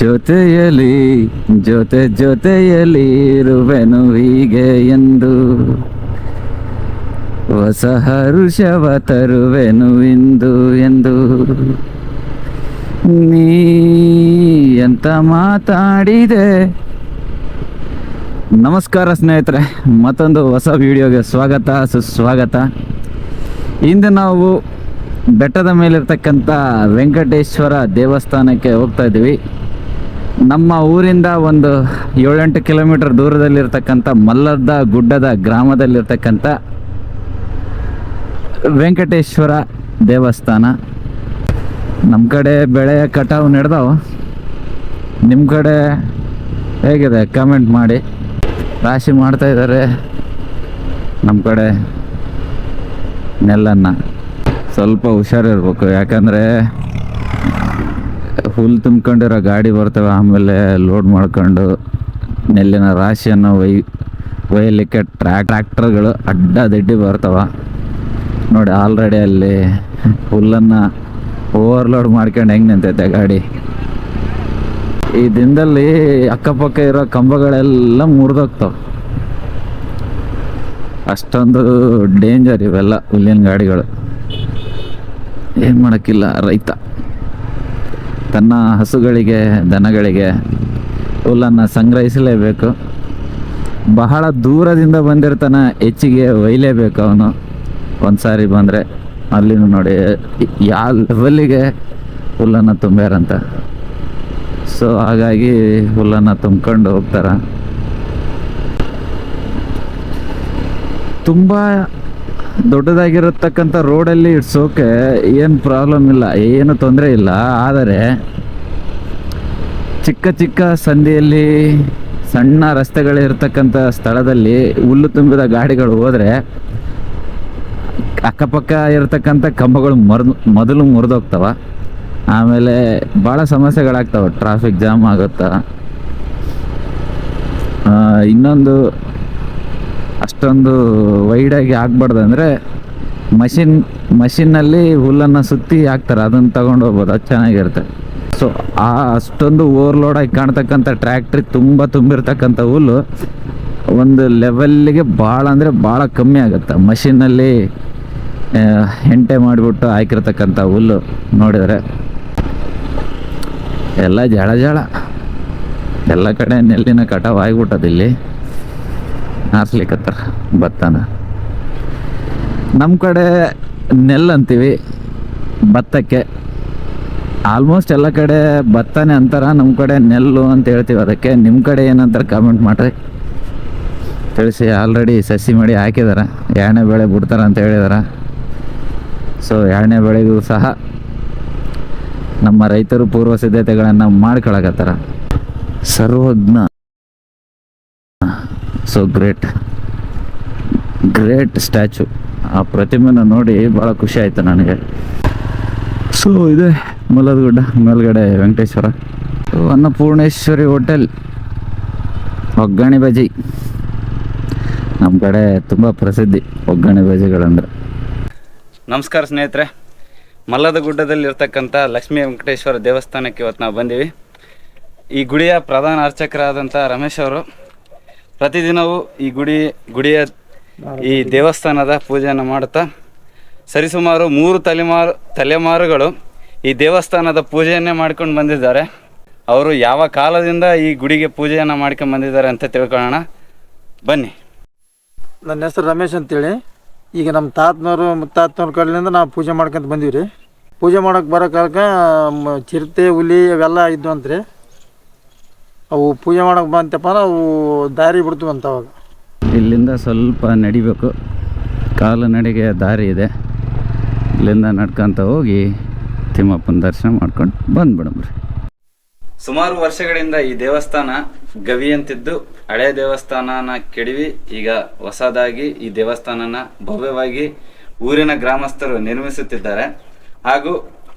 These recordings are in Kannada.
ಜೊತೆಯಲಿ ಜೊತೆಯಲಿ ಇರುವೆನು ಹೀಗೆ ಎಂದು, ಹೊಸ ಹರುಷವ ತರುವೆನು ಇಂದು ಎಂದು. ನೀ ಎಂತ ಮಾತಾಡಿದೆ. ನಮಸ್ಕಾರ ಸ್ನೇಹಿತರೆ, ಮತ್ತೊಂದು ಹೊಸ ವಿಡಿಯೋಗೆ ಸುಸ್ವಾಗತ. ಇಂದು ನಾವು ಬೆಟ್ಟದ ಮೇಲಿರ್ತಕ್ಕಂಥ ವೆಂಕಟೇಶ್ವರ ದೇವಸ್ಥಾನಕ್ಕೆ ಹೋಗ್ತಾ ಇದ್ದೀವಿ. ನಮ್ಮ ಊರಿಂದ ಒಂದು 7-8 ಕಿಲೋಮೀಟರ್ ದೂರದಲ್ಲಿರ್ತಕ್ಕಂಥ ಮಲ್ಲದ ಗುಡ್ಡದ ಗ್ರಾಮದಲ್ಲಿರ್ತಕ್ಕಂಥ ವೆಂಕಟೇಶ್ವರ ದೇವಸ್ಥಾನ. ನಮ್ಮ ಕಡೆ ಬೆಳೆ ಕಟಾವು ನಡೆದವು, ನಿಮ್ಮ ಕಡೆ ಹೇಗಿದೆ ಕಮೆಂಟ್ ಮಾಡಿ. ರಾಶಿ ಮಾಡ್ತಾ ಇದ್ದಾರೆ ನಮ್ಮ ಕಡೆ ನೆಲ್ಲನ್ನು. ಸ್ವಲ್ಪ ಹುಷಾರಿರ್ಬೇಕು, ಯಾಕಂದರೆ ಹುಲ್ಲು ತುಂಬ್ಕೊಂಡಿರೋ ಗಾಡಿ ಬರ್ತವೆ, ಆಮೇಲೆ ಲೋಡ್ ಮಾಡ್ಕೊಂಡು ನೆಲ್ಲಿನ ರಾಶಿಯನ್ನು ಒಯ್ಯಲಿಕ್ಕೆ ಟ್ರ್ಯಾಕ್ಟರ್ಗಳು ಅಡ್ಡದಿಡ್ಡಿ ಬರ್ತವೆ ನೋಡಿ. ಆಲ್ರೆಡಿ ಅಲ್ಲಿ ಹುಲ್ಲನ್ನು ಓವರ್ಲೋಡ್ ಮಾಡ್ಕೊಂಡು ಹೆಂಗೆ ನಿಂತೈತೆ ಗಾಡಿ. ಈ ದಿನದಲ್ಲಿ ಅಕ್ಕಪಕ್ಕ ಇರೋ ಕಂಬಗಳೆಲ್ಲ ಮುರಿದೋಗ್ತವೆ, ಅಷ್ಟೊಂದು ಡೇಂಜರ್ ಇವೆಲ್ಲ ಹುಲ್ಲಿನ ಗಾಡಿಗಳು. ಏನು ಮಾಡೋಕ್ಕಿಲ್ಲ, ರೈತ ತನ್ನ ಹಸುಗಳಿಗೆ ದನಗಳಿಗೆ ಹುಲ್ಲನ್ನು ಸಂಗ್ರಹಿಸಲೇಬೇಕು. ಬಹಳ ದೂರದಿಂದ ಬಂದಿರ್ತಾನೆ, ಹೆಚ್ಚಿಗೆ ಒಯ್ಯಲೇಬೇಕು ಅವನು. ಒಂದು ಸಾರಿ ಬಂದರೆ ಅಲ್ಲಿನೂ ನೋಡಿ ಯಾವ ಲೆವೆಲ್ಲಿಗೆ ಹುಲ್ಲನ್ನು ತುಂಬ್ಯಾರಂತ. ಸೊ ಹಾಗಾಗಿ ಹುಲ್ಲನ್ನು ತುಂಬ್ಕೊಂಡು ಹೋಗ್ತಾರೆ. ತುಂಬ ದೊಡ್ಡದಾಗಿರತಕ್ಕಂಥ ರೋಡಲ್ಲಿ ಇಡ್ಸೋಕೆ ಏನು ಪ್ರಾಬ್ಲಮ್ ಇಲ್ಲ, ಏನು ತೊಂದರೆ ಇಲ್ಲ. ಆದರೆ ಚಿಕ್ಕ ಚಿಕ್ಕ ಸಂದಿಯಲ್ಲಿ ಸಣ್ಣ ರಸ್ತೆಗಳಿರ್ತಕ್ಕಂಥ ಸ್ಥಳದಲ್ಲಿ ಹುಲ್ಲು ತುಂಬಿದ ಗಾಡಿಗಳು ಹೋದರೆ ಅಕ್ಕಪಕ್ಕ ಇರತಕ್ಕಂಥ ಕಂಬಗಳು ಮೊದಲು ಮುರಿದೋಗ್ತವ. ಆಮೇಲೆ ಭಾಳ ಸಮಸ್ಯೆಗಳಾಗ್ತವೆ, ಟ್ರಾಫಿಕ್ ಜಾಮ್ ಆಗುತ್ತಾ. ಇನ್ನೊಂದು ಅಷ್ಟೊಂದು ವೈಡಾಗಿ ಆಗ್ಬಾರ್ದು ಅಂದರೆ ಮಷಿನ್ನಲ್ಲಿ ಹುಲ್ಲನ್ನು ಸುತ್ತಿ ಹಾಕ್ತಾರೆ, ಅದನ್ನು ತಗೊಂಡು ಹೋಗ್ಬೋದು, ಅದು ಚೆನ್ನಾಗಿರುತ್ತೆ. ಸೊ ಅಷ್ಟೊಂದು ಓವರ್ಲೋಡಾಗಿ ಕಾಣ್ತಕ್ಕಂಥ ಟ್ರ್ಯಾಕ್ಟ್ರಿ ತುಂಬಿರ್ತಕ್ಕಂಥ ಹುಲ್ಲು ಒಂದು ಲೆವೆಲ್ಲಿಗೆ ಭಾಳ ಅಂದರೆ ಭಾಳ ಕಮ್ಮಿ ಆಗುತ್ತೆ. ಮಷಿನ್ನಲ್ಲಿ ಹೆಂಟೆ ಮಾಡಿಬಿಟ್ಟು ಹಾಕಿರ್ತಕ್ಕಂಥ ಹುಲ್ಲು ನೋಡಿದರೆ ಎಲ್ಲ ಜಳ ಎಲ್ಲ ಕಡೆ ನೆಲ್ಲಿನ ಕಟಾವು ಆಗಿಬಿಟ್ಟದ. ಇಲ್ಲಿ ಹಾರ್ಸ್ಲಿಕ್ಕತ್ತಾರ ಭತ್ತನ. ನಮ್ಮ ಕಡೆ ನೆಲ್ಲು ಅಂತೀವಿ ಭತ್ತಕ್ಕೆ. ಆಲ್ಮೋಸ್ಟ್ ಎಲ್ಲ ಕಡೆ ಭತ್ತನೇ ಅಂತಾರ, ನಮ್ಮ ಕಡೆ ನೆಲ್ಲು ಅಂತ ಹೇಳ್ತೀವಿ ಅದಕ್ಕೆ. ನಿಮ್ಮ ಕಡೆ ಏನಂತಾರೆ ಕಾಮೆಂಟ್ ಮಾಡಿರಿ, ತಿಳಿಸಿ. ಆಲ್ರೆಡಿ ಸಸಿ ಮಾಡಿ ಹಾಕಿದಾರೆ, 2ನೇ ಬೆಳೆ ಬಿಡ್ತಾರೆ ಅಂತ ಹೇಳಿದಾರೆ. ಸೊ 2ನೇ ಬೆಳೆಗೂ ಸಹ ನಮ್ಮ ರೈತರು ಪೂರ್ವ ಸಿದ್ಧತೆಗಳನ್ನು ಮಾಡ್ಕೊಳಕತ್ತಾರ. ಸರ್ವಜ್ಞ. So great statue. ಆ ಪ್ರತಿಮೆನ ನೋಡಿ ಭಾಳ ಖುಷಿ ಆಯಿತು ನನಗೆ. ಸೊ ಇದೆ ಮಲ್ಲದ ಗುಡ್ಡ ಮೇಲ್ಗಡೆ ವೆಂಕಟೇಶ್ವರ. ಅನ್ನಪೂರ್ಣೇಶ್ವರಿ ಹೋಟೆಲ್ ಒಗ್ಗರಣೆ ಬಜ್ಜಿ ನಮ್ಮ ಕಡೆ ತುಂಬ ಪ್ರಸಿದ್ಧಿ, ಒಗ್ಗರಣೆ ಬಜ್ಜಿಗಳಂದ್ರೆ. ನಮಸ್ಕಾರ ಸ್ನೇಹಿತರೆ, ಮಲ್ಲದ ಗುಡ್ಡದಲ್ಲಿರ್ತಕ್ಕಂಥ ಲಕ್ಷ್ಮೀ ವೆಂಕಟೇಶ್ವರ ದೇವಸ್ಥಾನಕ್ಕೆ ಇವತ್ತು ನಾವು ಬಂದೀವಿ. ಈ ಗುಡಿಯ ಪ್ರಧಾನ ಅರ್ಚಕರಾದಂಥ ರಮೇಶ್ ಅವರು ಪ್ರತಿದಿನವೂ ಈ ಗುಡಿಯ ಈ ದೇವಸ್ಥಾನದ ಪೂಜೆಯನ್ನು ಮಾಡುತ್ತಾ ಸರಿಸುಮಾರು 3 ತಲೆಮಾರುಗಳು ಈ ದೇವಸ್ಥಾನದ ಪೂಜೆಯನ್ನೇ ಮಾಡ್ಕೊಂಡು ಬಂದಿದ್ದಾರೆ. ಅವರು ಯಾವ ಕಾಲದಿಂದ ಈ ಗುಡಿಗೆ ಪೂಜೆಯನ್ನು ಮಾಡ್ಕೊಂಡು ಬಂದಿದ್ದಾರೆ ಅಂತ ತಿಳ್ಕೊಳ್ಳೋಣ ಬನ್ನಿ. ನನ್ನ ಹೆಸರು ರಮೇಶ್ ಅಂತೇಳಿ. ಈಗ ನಮ್ಮ ಮುತ್ತಾತನವ್ರ ಕಡೆಯಿಂದ ನಾವು ಪೂಜೆ ಮಾಡ್ಕೊಂತ ಬಂದೀವಿ ರೀ. ಪೂಜೆ ಮಾಡೋಕೆ ಬರೋ ಕಾಲಕ್ಕೆ ಚಿರತೆ ಹುಲಿ ಅವೆಲ್ಲ ಇದ್ವು ಅಂತ್ರಿ. ಅವು ಪೂಜೆ ಮಾಡೋಕೆ ಬಂತಪ್ಪ ಅಂದ್ರೆ ಅವು ದಾರಿ ಬಿಡ್ತೀವಿ ಅಂತ. ಅವಾಗ ಇಲ್ಲಿಂದ ಸ್ವಲ್ಪ ನಡಿಬೇಕು, ಕಾಲುನಡಿಗೆ ದಾರಿ ಇದೆ. ಇಲ್ಲಿಂದ ನಡ್ಕೊಂತ ಹೋಗಿ ತಿಮ್ಮಪ್ಪನ ದರ್ಶನ ಮಾಡ್ಕೊಂಡು ಬಂದ್ಬಿಡಮ್ರಿ. ಸುಮಾರು ವರ್ಷಗಳಿಂದ ಈ ದೇವಸ್ಥಾನ ಗವಿಯಂತಿದ್ದು ಹಳೆ ದೇವಸ್ಥಾನನ ಕೆಡವಿ ಈಗ ಹೊಸದಾಗಿ ಈ ದೇವಸ್ಥಾನನ ಭವ್ಯವಾಗಿ ಊರಿನ ಗ್ರಾಮಸ್ಥರು ನಿರ್ಮಿಸುತ್ತಿದ್ದಾರೆ. ಹಾಗೂ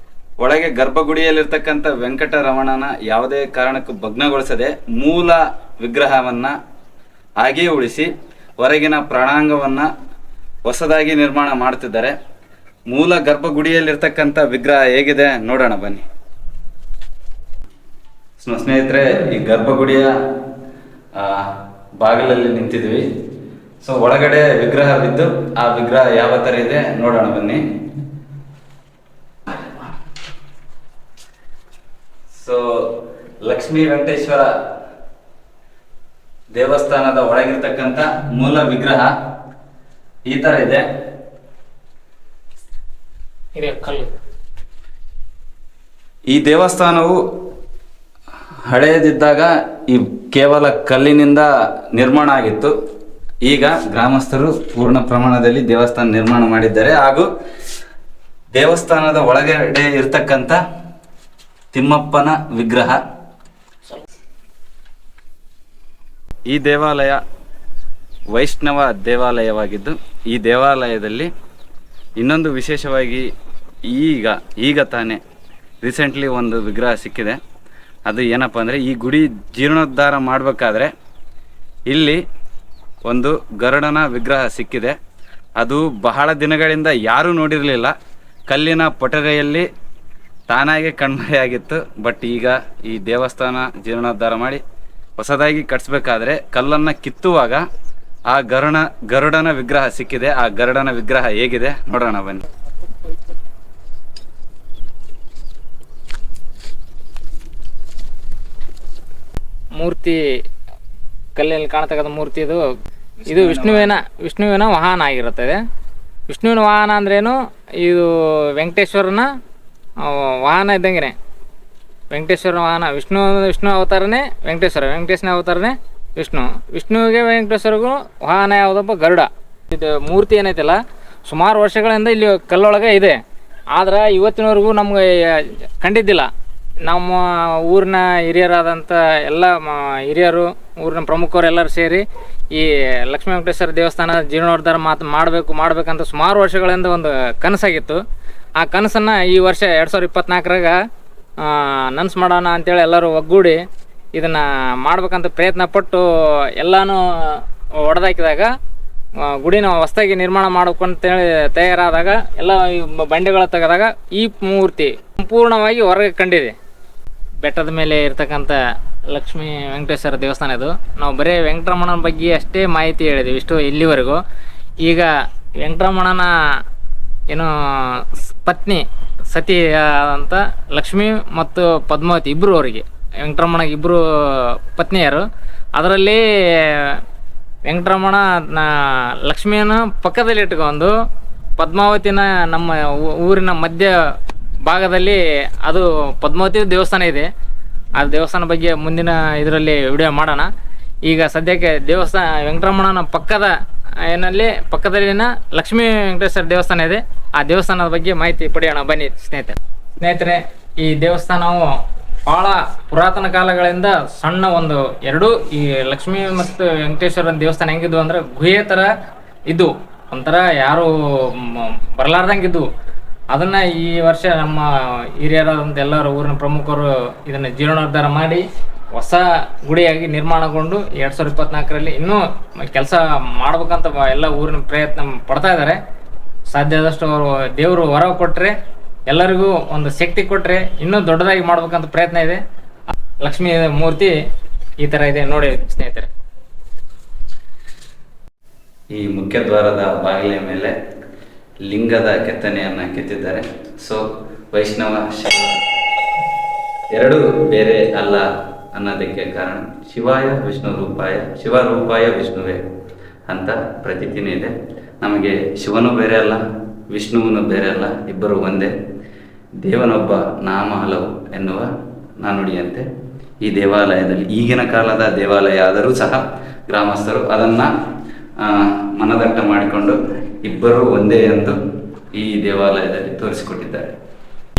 ಒಳಗೆ ಗರ್ಭಗುಡಿಯಲ್ಲಿರ್ತಕ್ಕಂಥ ವೆಂಕಟರಮಣನ ಯಾವುದೇ ಕಾರಣಕ್ಕೂ ಭಗ್ನಗೊಳಿಸದೆ ಮೂಲ ವಿಗ್ರಹವನ್ನು ಹಾಗೆಯೇ ಉಳಿಸಿ ಹೊರಗಿನ ಪ್ರಾಣಾಂಗವನ್ನು ಹೊಸದಾಗಿ ನಿರ್ಮಾಣ ಮಾಡ್ತಿದ್ದಾರೆ. ಮೂಲ ಗರ್ಭಗುಡಿಯಲ್ಲಿರ್ತಕ್ಕಂಥ ವಿಗ್ರಹ ಹೇಗಿದೆ ನೋಡೋಣ ಬನ್ನಿ. ಸ್ನೇಹಿತರೆ, ಈ ಗರ್ಭಗುಡಿಯ ಬಾಗಿಲಲ್ಲಿ ನಿಂತಿದ್ವಿ. ಸೊ ಒಳಗಡೆ ವಿಗ್ರಹ ಬಿದ್ದು, ಆ ವಿಗ್ರಹ ಯಾವ ಥರ ಇದೆ ನೋಡೋಣ ಬನ್ನಿ. ಸೊ ಲಕ್ಷ್ಮೀ ವೆಂಕಟೇಶ್ವರ ದೇವಸ್ಥಾನದ ಒಳಗಿರ್ತಕ್ಕಂಥ ಮೂಲ ವಿಗ್ರಹ ಈ ತರ ಇದೆ. ಈ ದೇವಸ್ಥಾನವು ಹಳೆಯದಿದ್ದಾಗ ಈ ಕೇವಲ ಕಲ್ಲಿನಿಂದ ನಿರ್ಮಾಣ ಆಗಿತ್ತು. ಈಗ ಗ್ರಾಮಸ್ಥರು ಪೂರ್ಣ ಪ್ರಮಾಣದಲ್ಲಿ ದೇವಸ್ಥಾನ ನಿರ್ಮಾಣ ಮಾಡಿದ್ದಾರೆ. ಹಾಗೂ ದೇವಸ್ಥಾನದ ಒಳಗಡೆ ಇರ್ತಕ್ಕಂಥ ತಿಮ್ಮಪ್ಪನ ವಿಗ್ರಹ. ಈ ದೇವಾಲಯ ವೈಷ್ಣವ ದೇವಾಲಯವಾಗಿದ್ದು, ಈ ದೇವಾಲಯದಲ್ಲಿ ಇನ್ನೊಂದು ವಿಶೇಷವಾಗಿ ಈಗ ತಾನೇ ರೀಸೆಂಟ್ಲಿ ಒಂದು ವಿಗ್ರಹ ಸಿಕ್ಕಿದೆ. ಅದು ಏನಪ್ಪ ಅಂದರೆ, ಈ ಗುಡಿ ಜೀರ್ಣೋದ್ಧಾರ ಮಾಡಬೇಕಾದ್ರೆ ಇಲ್ಲಿ ಒಂದು ಗರುಡನ ವಿಗ್ರಹ ಸಿಕ್ಕಿದೆ. ಅದು ಬಹಳ ದಿನಗಳಿಂದ ಯಾರೂ ನೋಡಿರಲಿಲ್ಲ. ಕಲ್ಲಿನ ಪೊಟರೆಯಲ್ಲಿ ತಾನಾಗೆ ಕಣ್ಮರೆಯಾಗಿತ್ತು. ಬಟ್ ಈಗ ಈ ದೇವಸ್ಥಾನ ಜೀರ್ಣೋದ್ಧಾರ ಮಾಡಿ ಹೊಸದಾಗಿ ಕಟ್ಸ್ಬೇಕಾದ್ರೆ ಕಲ್ಲನ್ನು ಕಿತ್ತುವಾಗ ಆ ಗರುಡನ ವಿಗ್ರಹ ಸಿಕ್ಕಿದೆ. ಆ ಗರುಡನ ವಿಗ್ರಹ ಹೇಗಿದೆ ನೋಡೋಣ ಬನ್ನಿ. ಮೂರ್ತಿ ಕಲ್ಲಿನಲ್ಲಿ ಕಾಣತಕ್ಕಂಥ ಮೂರ್ತಿ ಇದು ವಿಷ್ಣುವಿನ ವಾಹನ ಆಗಿರುತ್ತದೆ. ವಿಷ್ಣುವಿನ ವಾಹನ ಅಂದ್ರೇನು, ಇದು ವೆಂಕಟೇಶ್ವರನ ವಾಹನ ಇದ್ದಂಗೆ. ವೆಂಕಟೇಶ್ವರ ವಾಹನ, ವಿಷ್ಣು ಅವತಾರನೇ ವೆಂಕಟೇಶ್ವರನ ಅವತಾರನೇ ವಿಷ್ಣುವಿಗೆ ವೆಂಕಟೇಶ್ವರಿಗೂ ವಾಹನ ಯಾವುದಪ್ಪ? ಗರುಡ. ಇದು ಮೂರ್ತಿ ಏನೈತಲ್ಲ, ಸುಮಾರು ವರ್ಷಗಳಿಂದ ಇಲ್ಲಿ ಕಲ್ಲೊಳಗೆ ಇದೆ. ಆದ್ರೆ ಇವತ್ತಿನವರೆಗೂ ನಮ್ಗೆ ಕಂಡಿದ್ದಿಲ್ಲ. ನಮ್ಮ ಊರಿನ ಹಿರಿಯರಾದಂಥ ಎಲ್ಲ ಹಿರಿಯರು, ಊರಿನ ಪ್ರಮುಖರು ಎಲ್ಲರೂ ಸೇರಿ ಈ ಲಕ್ಷ್ಮೀ ವೆಂಕಟೇಶ್ವರ ದೇವಸ್ಥಾನ ಜೀರ್ಣೋದ್ಧಾರ ಮಾಡ್ಬೇಕಂತ ಸುಮಾರು ವರ್ಷಗಳಿಂದ ಒಂದು ಕನಸಾಗಿತ್ತು. ಆ ಕನಸನ್ನು ಈ ವರ್ಷ 2024ರಾಗ ನನ್ಸು ಮಾಡೋಣ ಅಂತೇಳಿ ಎಲ್ಲರೂ ಒಗ್ಗೂಡಿ ಇದನ್ನು ಮಾಡ್ಬೇಕಂತ ಪ್ರಯತ್ನ ಪಟ್ಟು ಎಲ್ಲನೂ ಹೊಡೆದಾಕಿದಾಗ, ಗುಡಿನ ಹೊಸದಾಗಿ ನಿರ್ಮಾಣ ಮಾಡ್ಬೇಕಂತೇಳಿ ತಯಾರಾದಾಗ, ಎಲ್ಲ ಈ ಬಂಡೆಗಳು ತೆಗೆದಾಗ ಈ ಮೂರ್ತಿ ಸಂಪೂರ್ಣವಾಗಿ ಹೊರಗೆ ಕಂಡಿದೆ. ಬೆಟ್ಟದ ಮೇಲೆ ಇರ್ತಕ್ಕಂಥ ಲಕ್ಷ್ಮೀ ವೆಂಕಟೇಶ್ವರ ದೇವಸ್ಥಾನ ಇದು. ನಾವು ಬರೀ ವೆಂಕಟರಮಣನ ಬಗ್ಗೆ ಅಷ್ಟೇ ಮಾಹಿತಿ ಹೇಳಿದ್ವಿ ಇಲ್ಲಿವರೆಗೂ. ಈಗ ವೆಂಕಟರಮಣನ ಪತ್ನಿ ಸತಿ ಅಂತ ಲಕ್ಷ್ಮಿ ಮತ್ತು ಪದ್ಮಾವತಿ ಇಬ್ಬರು, ಅವರಿಗೆ ವೆಂಕಟರಮಣಗೆ ಇಬ್ಬರು ಪತ್ನಿಯರು. ಅದರಲ್ಲಿ ವೆಂಕಟರಮಣ ಲಕ್ಷ್ಮಿಯನ್ನು ಪಕ್ಕದಲ್ಲಿ ಇಟ್ಕೊಂಡು ಪದ್ಮಾವತಿನ ನಮ್ಮ ಊರಿನ ಮಧ್ಯ ಭಾಗದಲ್ಲಿ ಅದು ಪದ್ಮಾವತಿ ದೇವಸ್ಥಾನ ಇದೆ. ಆ ದೇವಸ್ಥಾನ ಬಗ್ಗೆ ಮುಂದಿನ ಇದರಲ್ಲಿ ವಿಡಿಯೋ ಮಾಡೋಣ. ಈಗ ಸದ್ಯಕ್ಕೆ ದೇವಸ್ಥಾನ ವೆಂಕಟರಮಣನ ಪಕ್ಕದಲ್ಲಿನ ಲಕ್ಷ್ಮೀ ವೆಂಕಟೇಶ್ವರ ದೇವಸ್ಥಾನ ಇದೆ. ಆ ದೇವಸ್ಥಾನದ ಬಗ್ಗೆ ಮಾಹಿತಿ ಪಡೆಯೋಣ ಬನ್ನಿ ಸ್ನೇಹಿತರೆ. ಈ ದೇವಸ್ಥಾನವು ಬಹಳ ಪುರಾತನ ಕಾಲಗಳಿಂದ ಸಣ್ಣ ಎರಡು ಈ ಲಕ್ಷ್ಮೀ ಮತ್ತು ವೆಂಕಟೇಶ್ವರನ ದೇವಸ್ಥಾನ ಹೆಂಗಿದ್ವು ಅಂದ್ರೆ, ಗುಹೆ ಥರ ಇದ್ದು ಒಂಥರ ಯಾರು ಬರಲಾರ್ದಂಗಿದ್ವು. ಅದನ್ನು ಈ ವರ್ಷ ನಮ್ಮ ಹಿರಿಯರಾದಂಥ ಎಲ್ಲರೂ ಊರಿನ ಪ್ರಮುಖರು ಇದನ್ನು ಜೀರ್ಣೋದ್ಧಾರ ಮಾಡಿ ಹೊಸ ಗುಡಿಯಾಗಿ ನಿರ್ಮಾಣಗೊಂಡು 2024ರಲ್ಲಿ ಇನ್ನೂ ಕೆಲಸ ಮಾಡ್ಬೇಕಂತ ಎಲ್ಲ ಊರಿನ ಪ್ರಯತ್ನ ಪಡ್ತಾ ಇದ್ದಾರೆ. ಸಾಧ್ಯ ಆದಷ್ಟು ಅವರು ದೇವರು ವರ ಕೊಟ್ಟರೆ, ಎಲ್ಲರಿಗೂ ಒಂದು ಶಕ್ತಿ ಕೊಟ್ಟರೆ ಇನ್ನೂ ದೊಡ್ಡದಾಗಿ ಮಾಡ್ಬೇಕಂತ ಪ್ರಯತ್ನ ಇದೆ. ಲಕ್ಷ್ಮೀ ಮೂರ್ತಿ ಈ ಥರ ಇದೆ ನೋಡಿ ಸ್ನೇಹಿತರೆ. ಈ ಮುಖ್ಯ ದ್ವಾರದ ಬಾಗಿಲಿನ ಮೇಲೆ ಲಿಂಗದ ಕೆತ್ತನೆಯನ್ನು ಕೆತ್ತಿದ್ದಾರೆ. ಸೊ ವೈಷ್ಣವ ಶೈವ ಎರಡು ಬೇರೆ ಅಲ್ಲ ಅನ್ನೋದಕ್ಕೆ ಕಾರಣ ಶಿವಾಯ ವಿಷ್ಣು ರೂಪಾಯ, ಶಿವರೂಪಾಯ ವಿಷ್ಣುವೇ ಅಂತ ಪ್ರತೀತಿನೇ ಇದೆ. ನಮಗೆ ಶಿವನು ಬೇರೆ ಅಲ್ಲ, ವಿಷ್ಣುವನು ಬೇರೆ ಅಲ್ಲ, ಇಬ್ಬರು ಒಂದೇ. ದೇವನೊಬ್ಬ ನಾಮ ಹಲವು ಎನ್ನುವ ನಾನುಡಿಯಂತೆ ಈ ದೇವಾಲಯದಲ್ಲಿ, ಈಗಿನ ಕಾಲದ ದೇವಾಲಯ ಆದರೂ ಸಹ ಗ್ರಾಮಸ್ಥರು ಅದನ್ನು ಮನದಟ್ಟ ಮಾಡಿಕೊಂಡು ಇಬ್ಬರು ಒಂದೇ ಎಂದು ಈ ದೇವಾಲಯದಲ್ಲಿ ತೋರಿಸಿಕೊಟ್ಟಿದ್ದಾರೆ.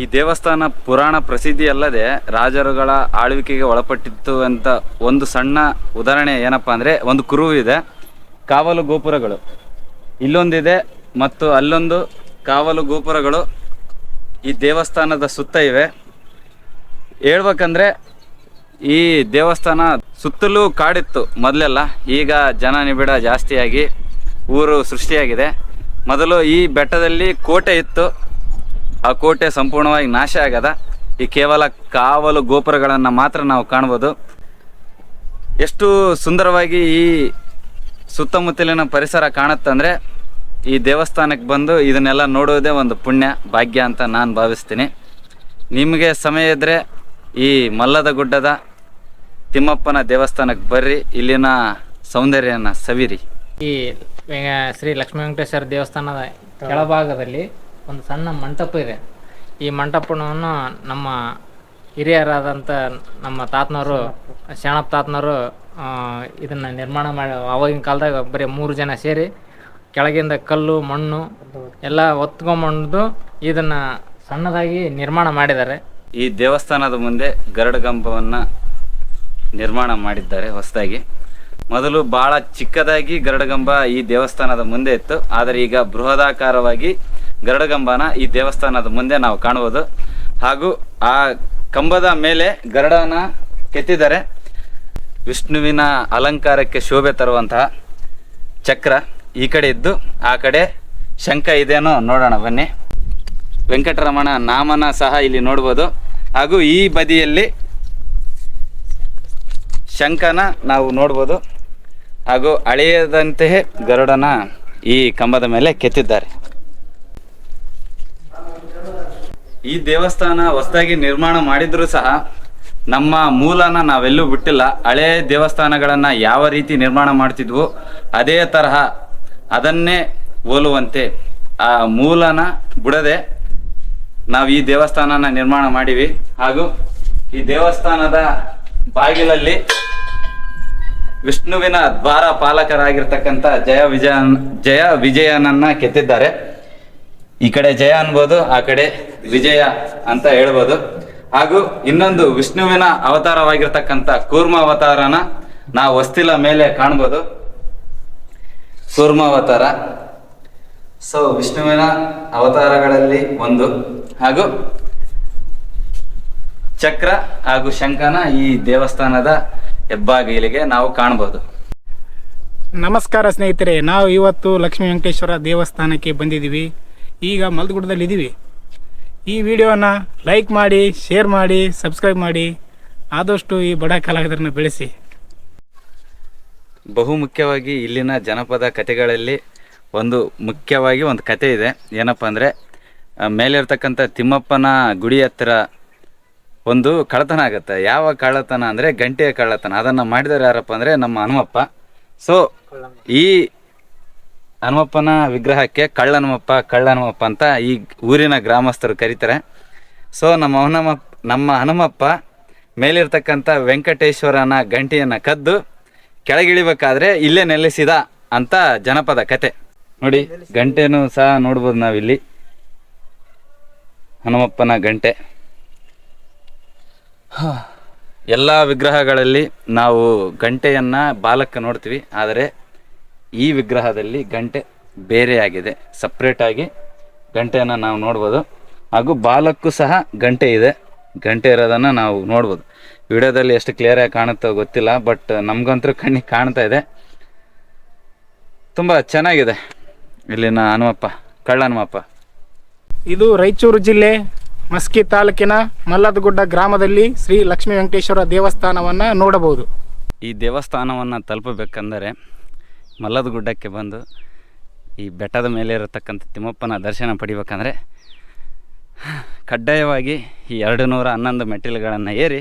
ಈ ದೇವಸ್ಥಾನ ಪುರಾಣ ಪ್ರಸಿದ್ಧಿ ಅಲ್ಲದೆ ರಾಜರುಗಳ ಆಳ್ವಿಕೆಗೆ ಒಳಪಟ್ಟಿತ್ತು ಅಂತ ಒಂದು ಸಣ್ಣ ಉದಾಹರಣೆ ಏನಪ್ಪ ಅಂದರೆ, ಒಂದು ಕುರುಹು ಇದೆ, ಕಾವಲು ಗೋಪುರಗಳು ಇಲ್ಲೊಂದಿದೆ ಮತ್ತು ಅಲ್ಲೊಂದು ಕಾವಲು ಗೋಪುರಗಳು ಈ ದೇವಸ್ಥಾನದ ಸುತ್ತ ಇವೆ. ಹೇಳ್ಬೇಕಂದ್ರೆ ಈ ದೇವಸ್ಥಾನ ಸುತ್ತಲೂ ಕಾಡಿತ್ತು ಮೊದಲೆಲ್ಲ. ಈಗ ಜನ ನಿಬಿಡ ಜಾಸ್ತಿಯಾಗಿ ಊರು ಸೃಷ್ಟಿಯಾಗಿದೆ. ಮೊದಲು ಈ ಬೆಟ್ಟದಲ್ಲಿ ಕೋಟೆ ಇತ್ತು. ಆ ಕೋಟೆ ಸಂಪೂರ್ಣವಾಗಿ ನಾಶ ಆಗದ. ಈ ಕೇವಲ ಕಾವಲು ಗೋಪುರಗಳನ್ನು ಮಾತ್ರ ನಾವು ಕಾಣ್ಬೋದು. ಎಷ್ಟು ಸುಂದರವಾಗಿ ಈ ಸುತ್ತಮುತ್ತಲಿನ ಪರಿಸರ ಕಾಣುತ್ತಂದರೆ ಈ ದೇವಸ್ಥಾನಕ್ಕೆ ಬಂದು ಇದನ್ನೆಲ್ಲ ನೋಡೋದೇ ಒಂದು ಪುಣ್ಯ ಭಾಗ್ಯ ಅಂತ ನಾನು ಭಾವಿಸ್ತೀನಿ. ನಿಮಗೆ ಸಮಯ ಇದ್ದರೆ ಈ ಮಲ್ಲದ ಗುಡ್ಡದ ತಿಮ್ಮಪ್ಪನ ದೇವಸ್ಥಾನಕ್ಕೆ ಬರ್ರಿ, ಇಲ್ಲಿನ ಸೌಂದರ್ಯನ ಸವಿರಿ. ಈ ಶ್ರೀ ಲಕ್ಷ್ಮೀ ವೆಂಕಟೇಶ್ವರ ದೇವಸ್ಥಾನದ ಕೆಳಭಾಗದಲ್ಲಿ ಒಂದು ಸಣ್ಣ ಮಂಟಪ ಇದೆ. ಈ ಮಂಟಪವನ್ನು ನಮ್ಮ ಹಿರಿಯರಾದಂಥ ನಮ್ಮ ತಾತನವರು, ಶರಣಪ್ಪ ತಾತನವರು ಇದನ್ನು ನಿರ್ಮಾಣ ಮಾಡಿ ಆವಾಗಿನ ಕಾಲದಾಗ ಬರೀ 3 ಜನ ಸೇರಿ ಕೆಳಗಿಂದ ಕಲ್ಲು ಮಣ್ಣು ಎಲ್ಲ ಹೊತ್ಕೊಂಬಂದು ಇದನ್ನು ಸಣ್ಣದಾಗಿ ನಿರ್ಮಾಣ ಮಾಡಿದ್ದಾರೆ. ಈ ದೇವಸ್ಥಾನದ ಮುಂದೆ ಗರುಡಗಂಬವನ್ನು ನಿರ್ಮಾಣ ಮಾಡಿದ್ದಾರೆ ಹೊಸದಾಗಿ. ಮೊದಲು ಭಾಳ ಚಿಕ್ಕದಾಗಿ ಗರುಡಗಂಬ ಈ ದೇವಸ್ಥಾನದ ಮುಂದೆ ಇತ್ತು, ಆದರೆ ಈಗ ಬೃಹದಾಕಾರವಾಗಿ ಗರುಡಗಂಬನ ಈ ದೇವಸ್ಥಾನದ ಮುಂದೆ ನಾವು ಕಾಣ್ಬೋದು. ಹಾಗೂ ಆ ಕಂಬದ ಮೇಲೆ ಗರುಡನ ಕೆತ್ತಿದ್ದಾರೆ. ವಿಷ್ಣುವಿನ ಅಲಂಕಾರಕ್ಕೆ ಶೋಭೆ ತರುವಂತಹ ಚಕ್ರ ಈ ಕಡೆ ಇದ್ದು ಆ ಕಡೆ ಶಂಖ ಇದೇನೋ ನೋಡೋಣ ಬನ್ನಿ. ವೆಂಕಟರಮಣ ನಾಮನ ಸಹ ಇಲ್ಲಿ ನೋಡ್ಬೋದು. ಹಾಗೂ ಈ ಬದಿಯಲ್ಲಿ ಶಂಖನ ನಾವು ನೋಡ್ಬೋದು. ಹಾಗೂ ಹಳೆಯದಂತೆಯೇ ಗರುಡನ ಈ ಕಂಬದ ಮೇಲೆ ಕೆತ್ತಿದ್ದಾರೆ. ಈ ದೇವಸ್ಥಾನ ಹೊಸದಾಗಿ ನಿರ್ಮಾಣ ಮಾಡಿದ್ರೂ ಸಹ ನಮ್ಮ ಮೂಲನ ನಾವೆಲ್ಲೂ ಬಿಟ್ಟಿಲ್ಲ. ಹಳೆಯ ದೇವಸ್ಥಾನಗಳನ್ನು ಯಾವ ರೀತಿ ನಿರ್ಮಾಣ ಮಾಡ್ತಿದ್ವು ಅದೇ ತರಹ ಅದನ್ನೇ ಹೋಲುವಂತೆ ಆ ಮೂಲನ ಬಿಡದೆ ನಾವು ಈ ದೇವಸ್ಥಾನನ ನಿರ್ಮಾಣ ಮಾಡಿವಿ. ಹಾಗೂ ಈ ದೇವಸ್ಥಾನದ ಬಾಗಿಲಲ್ಲಿ ವಿಷ್ಣುವಿನ ದ್ವಾರ ಪಾಲಕರಾಗಿರ್ತಕ್ಕಂಥ ಜಯ ವಿಜಯನನ್ನ ಕೆತ್ತಿದ್ದಾರೆ. ಈ ಕಡೆ ಜಯ ಅನ್ಬೋದು, ಆ ಕಡೆ ವಿಜಯ ಅಂತ ಹೇಳ್ಬೋದು. ಹಾಗೂ ಇನ್ನೊಂದು ವಿಷ್ಣುವಿನ ಅವತಾರವಾಗಿರ್ತಕ್ಕಂಥ ಕೂರ್ಮ ಅವತಾರನ ನಾವು ಹೊಸ್ತಿಲ ಮೇಲೆ ಕಾಣ್ಬೋದು. ಕೂರ್ಮ ಅವತಾರ ಸೊ ವಿಷ್ಣುವಿನ ಅವತಾರಗಳಲ್ಲಿ ಒಂದು. ಹಾಗೂ ಚಕ್ರ ಹಾಗೂ ಶಂಖನ ಈ ದೇವಸ್ಥಾನದ ಹೆಬ್ಬಾಗಿಲಿಗೆ ನಾವು ಕಾಣ್ಬೋದು. ನಮಸ್ಕಾರ ಸ್ನೇಹಿತರೆ, ನಾವು ಇವತ್ತು ಲಕ್ಷ್ಮೀ ವೆಂಕಟೇಶ್ವರ ದೇವಸ್ಥಾನಕ್ಕೆ ಬಂದಿದ್ದೀವಿ. ಈಗ ಮಲ್ದಗುಡ್ಡದಲ್ಲಿದ್ದೀವಿ. ಈ ವಿಡಿಯೋನ ಲೈಕ್ ಮಾಡಿ, ಶೇರ್ ಮಾಡಿ, ಸಬ್ಸ್ಕ್ರೈಬ್ ಮಾಡಿ. ಆದಷ್ಟು ಈ ಬಡ ಕಲಾವಿದರನ್ನು ಬೆಳೆಸಿ. ಬಹುಮುಖ್ಯವಾಗಿ ಇಲ್ಲಿನ ಜನಪದ ಕಥೆಗಳಲ್ಲಿ ಮುಖ್ಯವಾಗಿ ಒಂದು ಕತೆ ಇದೆ. ಏನಪ್ಪ ಅಂದರೆ, ಮೇಲಿರ್ತಕ್ಕಂಥ ತಿಮ್ಮಪ್ಪನ ಗುಡಿ ಹತ್ತಿರ ಒಂದು ಕಳ್ಳತನ ಆಗುತ್ತೆ. ಯಾವ ಕಳ್ಳತನ ಅಂದರೆ ಗಂಟೆಯ ಕಳ್ಳತನ. ಅದನ್ನು ಮಾಡಿದವರು ಯಾರಪ್ಪ ಅಂದರೆ ನಮ್ಮ ಹನುಮಪ್ಪ. ಸೊ ಈ ಹನುಮಪ್ಪನ ವಿಗ್ರಹಕ್ಕೆ ಕಳ್ಳಹನುಮಪ್ಪ ಅಂತ ಈ ಊರಿನ ಗ್ರಾಮಸ್ಥರು ಕರೀತಾರೆ. ಸೊ ನಮ್ಮ ಹನುಮಪ್ಪ ಮೇಲಿರ್ತಕ್ಕಂಥ ವೆಂಕಟೇಶ್ವರನ ಗಂಟೆಯನ್ನು ಕದ್ದು ಕೆಳಗಿಳಿಬೇಕಾದ್ರೆ ಇಲ್ಲೇ ನೆಲೆಸಿದ ಅಂತ ಜನಪದ ಕತೆ. ನೋಡಿ, ಗಂಟೆನೂ ಸಹ ನೋಡ್ಬೋದು ನಾವಿಲ್ಲಿ, ಹನುಮಪ್ಪನ ಗಂಟೆ. ಎಲ್ಲ ವಿಗ್ರಹಗಳಲ್ಲಿ ನಾವು ಗಂಟೆಯನ್ನು ಬಾಲಕ್ಕೆ ನೋಡ್ತೀವಿ, ಆದರೆ ಈ ವಿಗ್ರಹದಲ್ಲಿ ಗಂಟೆ ಬೇರೆಯಾಗಿದೆ. ಸಪ್ರೇಟಾಗಿ ಗಂಟೆಯನ್ನು ನಾವು ನೋಡ್ಬೋದು. ಹಾಗೂ ಬಾಲಕ್ಕೂ ಸಹ ಗಂಟೆ ಇದೆ. ಗಂಟೆ ಇರೋದನ್ನು ನಾವು ನೋಡ್ಬೋದು. ವಿಡಿಯೋದಲ್ಲಿ ಎಷ್ಟು ಕ್ಲಿಯರಾಗಿ ಕಾಣುತ್ತೋ ಗೊತ್ತಿಲ್ಲ, ಬಟ್ ನಮಗಂತೂ ಕಣ್ಣಿಗೆ ಕಾಣ್ತಾ ಇದೆ. ತುಂಬ ಚೆನ್ನಾಗಿದೆ ಇಲ್ಲಿನ ಹನುಮಪ್ಪ, ಕಳ್ಳ ಹನುಮಪ್ಪ. ಇದು ರಾಯಚೂರು ಜಿಲ್ಲೆ ಮಸ್ಕಿ ತಾಲೂಕಿನ ಮಲ್ಲದಗುಡ್ಡ ಗ್ರಾಮದಲ್ಲಿ ಶ್ರೀ ಲಕ್ಷ್ಮೀ ವೆಂಕಟೇಶ್ವರ ದೇವಸ್ಥಾನವನ್ನು ನೋಡಬಹುದು. ಈ ದೇವಸ್ಥಾನವನ್ನು ತಲುಪಬೇಕೆಂದರೆ ಮಲ್ಲದಗುಡ್ಡಕ್ಕೆ ಬಂದು ಈ ಬೆಟ್ಟದ ಮೇಲೆ ಇರತಕ್ಕಂಥ ತಿಮ್ಮಪ್ಪನ ದರ್ಶನ ಪಡಿಬೇಕಂದ್ರೆ ಕಡ್ಡಾಯವಾಗಿ ಈ 211 ಮೆಟ್ಟಿಲುಗಳನ್ನು ಏರಿ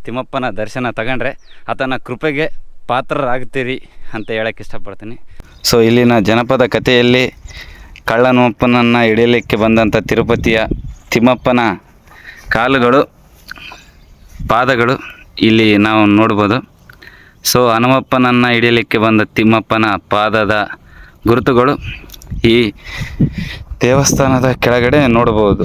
ತಿಮ್ಮಪ್ಪನ ದರ್ಶನ ತಗೊಂಡ್ರೆ ಆತನ ಕೃಪೆಗೆ ಪಾತ್ರರಾಗ್ತೀರಿ ಅಂತ ಹೇಳಕ್ಕೆ ಇಷ್ಟಪಡ್ತೀನಿ. ಸೊ ಇಲ್ಲಿನ ಜನಪದ ಕಥೆಯಲ್ಲಿ ಕಳ್ಳಹನುಮಪ್ಪನನ್ನು ಹಿಡಿಯಲಿಕ್ಕೆ ಬಂದಂಥ ತಿರುಪತಿಯ ತಿಮ್ಮಪ್ಪನ ಕಾಲುಗಳು, ಪಾದಗಳು ಇಲ್ಲಿ ನಾವು ನೋಡ್ಬೋದು. ಸೊ ಹನುಮಪ್ಪನನ್ನು ಹಿಡಿಯಲಿಕ್ಕೆ ಬಂದ ತಿಮ್ಮಪ್ಪನ ಪಾದದ ಗುರುತುಗಳು ಈ ದೇವಸ್ಥಾನದ ಕೆಳಗಡೆ ನೋಡ್ಬೋದು.